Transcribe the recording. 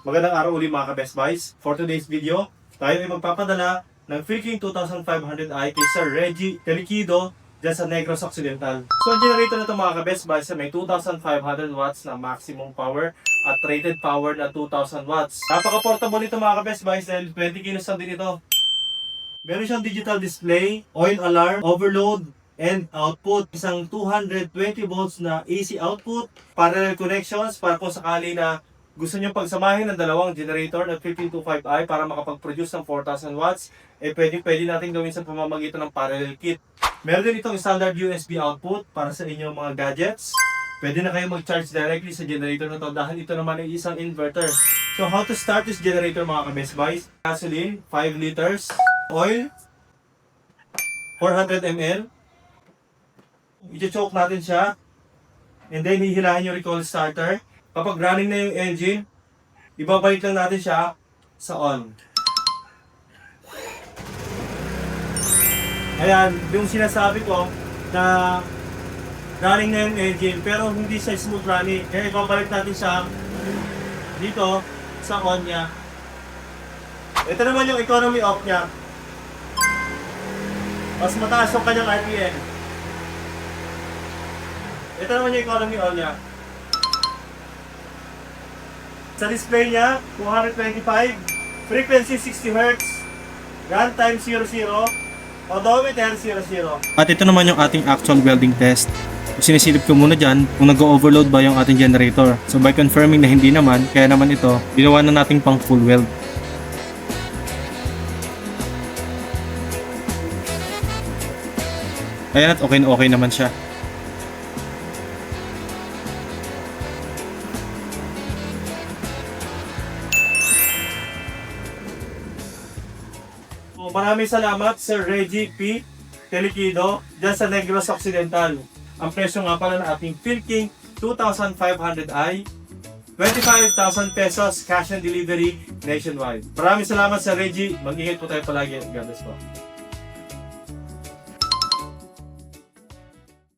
Magandang araw uli mga ka-Best Buys. For today's video, tayo ay magpapadala ng Philking 2500i kay Sir Reggie Telequido dyan sa Negros Occidental. So ang generator na ito mga ka-Best Buys ay may 2500 watts na maximum power at rated power na 2000 watts. Napaka-portable ito mga ka-Best Buys dahil 20 kilos lang din ito. Meron siyang digital display, oil alarm, overload, and output. Isang 220 volts na AC output, parallel connections para po sakali na gusto nyo pagsamahin ng dalawang generator ng 1525i para makapag-produce ng 4,000 watts, pwede natin gawin sa pamamagitan ng parallel kit. Meron din itong standard USB output para sa inyong mga gadgets. Pwede na kayo mag-charge directly sa generator na to dahil ito naman ay isang inverter. So how to start this generator mga ka-Best Buys? Gasoline, 5 liters. Oil, 400 ml. I-choke natin siya. And then hihilahin yung recoil starter. Kapag running na yung engine, ibabalik lang natin siya sa on. Ayan, yung sinasabi ko na running na yung engine pero hindi siya smooth running. Kaya ibabalik natin siya dito sa on niya. Ito naman yung economy off niya. Mas mataas yung kanyang RPM. Ito naman yung economy on niya. Sa display niya, 225, frequency 60 Hz, runtime 00, odometer 00. At ito naman yung ating actual welding test. Sinisilip ko muna dyan kung nag-overload ba yung ating generator. So by confirming na hindi naman, kaya naman ito, ginawa na nating pang full weld. Ayan at okay naman siya. So, maraming salamat Sir Reggie P. Telequido dyan sa Negros Occidental. Ang presyo nga pala ng ating Philking 2500i, 25,000 pesos cash and delivery nationwide. Maraming salamat Sir Reggie. Mag-ingat po tayo palagi. God bless po.